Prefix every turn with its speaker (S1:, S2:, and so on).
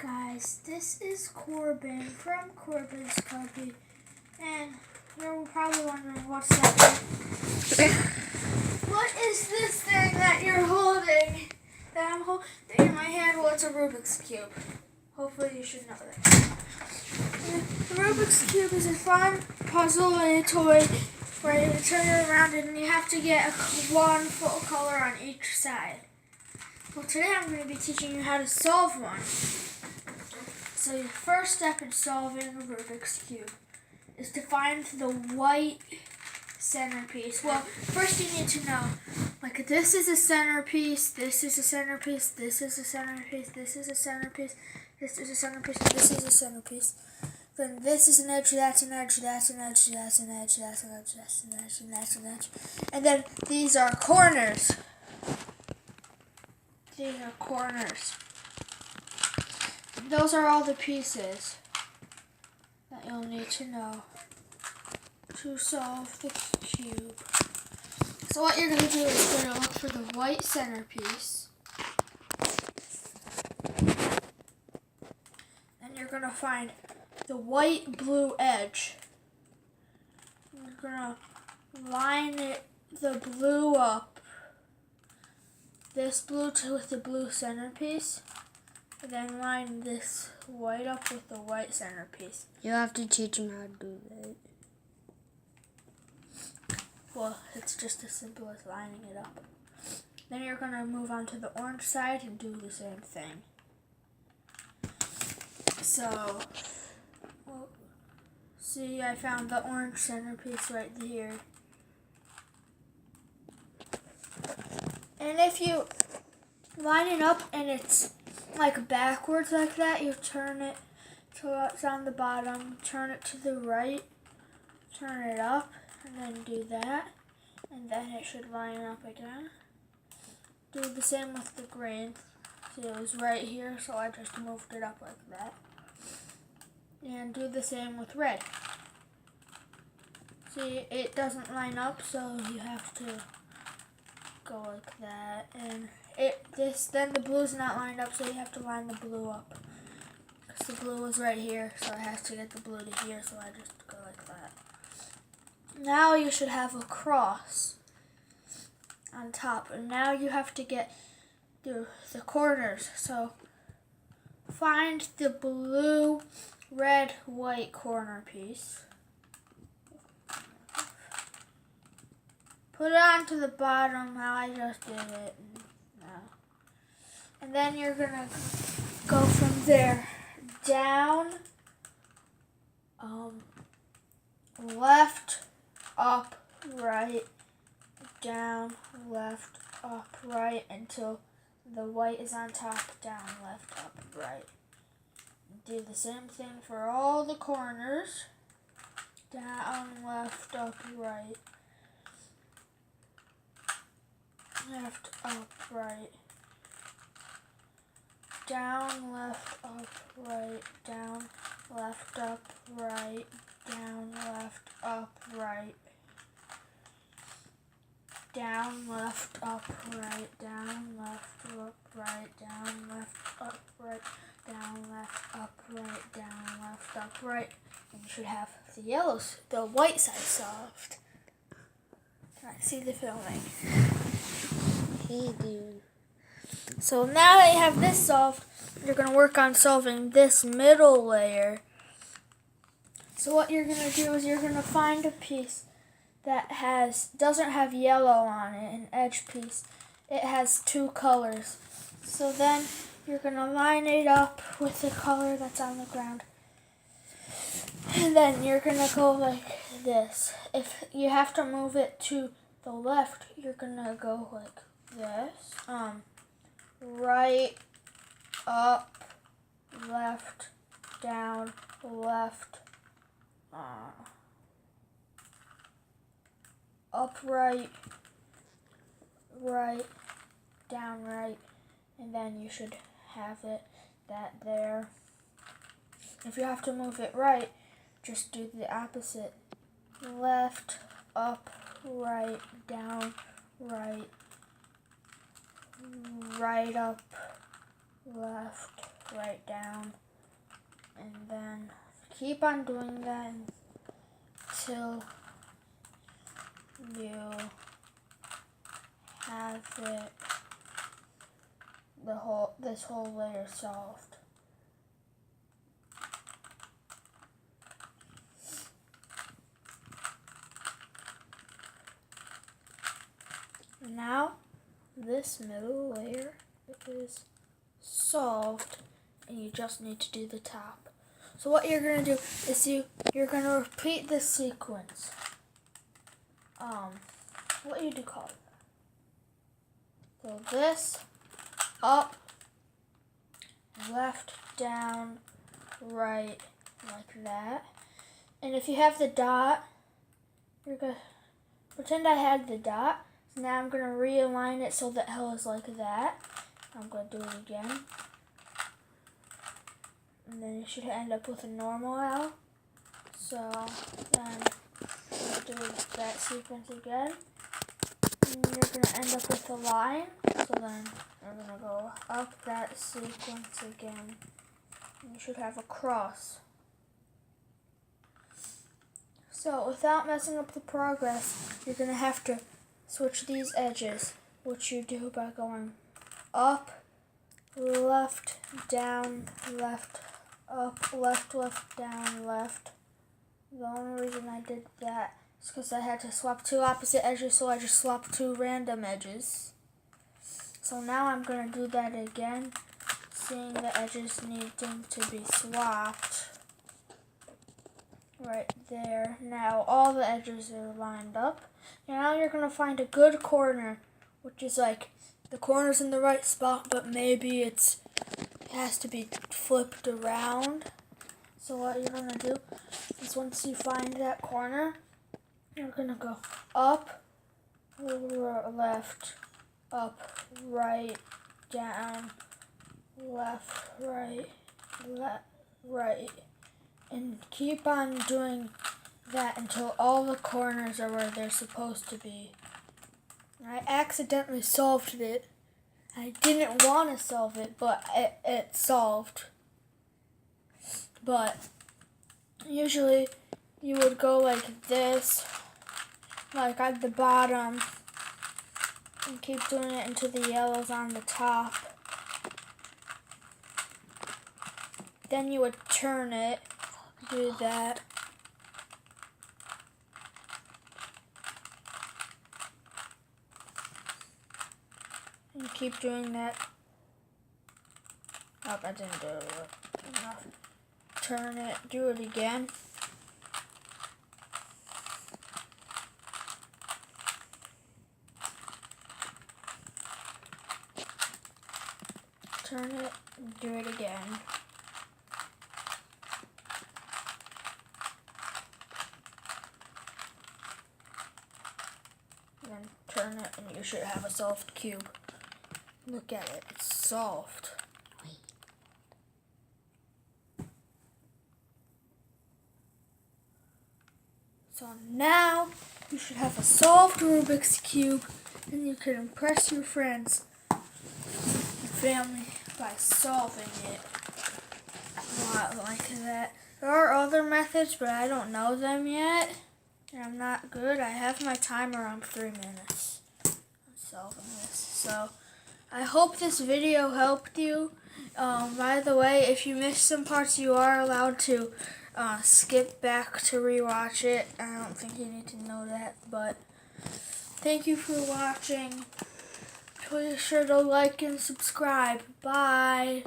S1: guys, this is Corbin from Corbin's Cubby, and you're probably wondering what's that thing? What is this thing that you're holding? That I'm holding in my hand? Well, it's a Rubik's Cube. Hopefully you should know that. The Rubik's Cube is a fun puzzle and a toy where you turn it around and you have to get one full color on each side. Well, today I'm going to be teaching you how to solve one. So your first step in solving a Rubik's Cube is to find the white centerpiece. Well, first you need to know, like, this is a centerpiece, this is a centerpiece, this is a centerpiece, this is a centerpiece, this is a centerpiece, this is a centerpiece. Then this is an edge, that's an edge, that's an edge, that's an edge, that's an edge, that's an edge, and that's an edge. And then these are corners. These are corners. Those are all the pieces that you'll need to know to solve the cube. So what you're going to do is you're going to look for the white centerpiece. And you're going to find the white blue edge. You're going to line the blue up. This blue with the blue centerpiece. And then line this white up with the white centerpiece.
S2: You'll have to teach him how to do that.
S1: Well, it's just as simple as lining it up. Then you're going to move on to the orange side and do the same thing. So, see, I found the orange centerpiece right here. And if you line it up and it's like backwards like that, you turn it so it's on the bottom, turn it to the right, turn it up, and then do that, and then it should line up again. Do the same with the green. See, it was right here, so I just moved it up like that. And do the same with red. See, it doesn't line up, so you have to go like that, and then the blue's not lined up, so you have to line the blue up. Because the blue was right here, so it has to get the blue to here, so I just go like that. Now you should have a cross on top, and now you have to get through the corners. So find the blue, red, white corner piece. Put it onto the bottom how I just did it. And then you're going to go from there down, left, up, right, down, left, up, right, until the white is on top, down, left, up, right. Do the same thing for all the corners. Down, left, up, right. Left, up, right. Down, left, up, right. Down, left, up, right. Down, left, up, right. Down, left, up, right. Down, left, up, right. Down, left, up, right. Down, left, up, right. Down, left, up, right. And you should have the white side solved. Alright, see the filming.
S2: Hey, dude.
S1: So now that you have this solved, you're going to work on solving this middle layer. So what you're going to do is you're going to find a piece that doesn't have yellow on it, an edge piece. It has two colors. So then you're going to line it up with the color that's on the ground. And then you're going to go like this. If you have to move it to the left, you're going to go like this. Right, up, left, down, left, upright, right, down, right, and then you should have that there. If you have to move it right, just do the opposite. Left, up, right, down, right, right, up, left, right down, and then keep on doing that until you have this whole layer solved. Now this middle layer is solved, and you just need to do the top. So what you're gonna do is you're gonna repeat this sequence. What you do call it? So this, up, left, down, right, like that. And if you have the dot, you're gonna pretend I had the dot. So now I'm gonna realign it so the L is like that. I'm gonna do it again. And then you should end up with a normal L. So then do that sequence again. And you're going to end up with a line. So then you're going to go up that sequence again. And you should have a cross. So without messing up the progress, you're going to have to switch these edges, which you do by going up, left, down, left, up, left, left, down, left. The only reason I did that is because I had to swap two opposite edges, so I just swapped two random edges. So now I'm going to do that again, seeing the edges needing to be swapped. Right there. Now all the edges are lined up. Now you're going to find a good corner, which is like the corner's in the right spot, but maybe it has to be flipped around. So what you're going to do is once you find that corner, you're going to go up, left, up, right, down, left, right, left, right. And keep on doing that until all the corners are where they're supposed to be. I accidentally solved it. I didn't want to solve it, but it solved. But usually you would go like this, like at the bottom, and keep doing it until the yellow's on the top. Then you would turn it, do that. And keep doing that. Oh, I didn't do it enough. Turn it, do it again. Turn it, do it again. Then turn it, and you should have a solved cube. Look at it, it's solved. So now you should have a solved Rubik's Cube, and you can impress your friends and family by solving it. Not like that. There are other methods, but I don't know them yet. And I'm not good. I have my timer on 3 minutes on solving this. So I hope this video helped you. By the way, if you missed some parts, you are allowed to skip back to rewatch it. I don't think you need to know that, but thank you for watching. Be sure to like and subscribe. Bye.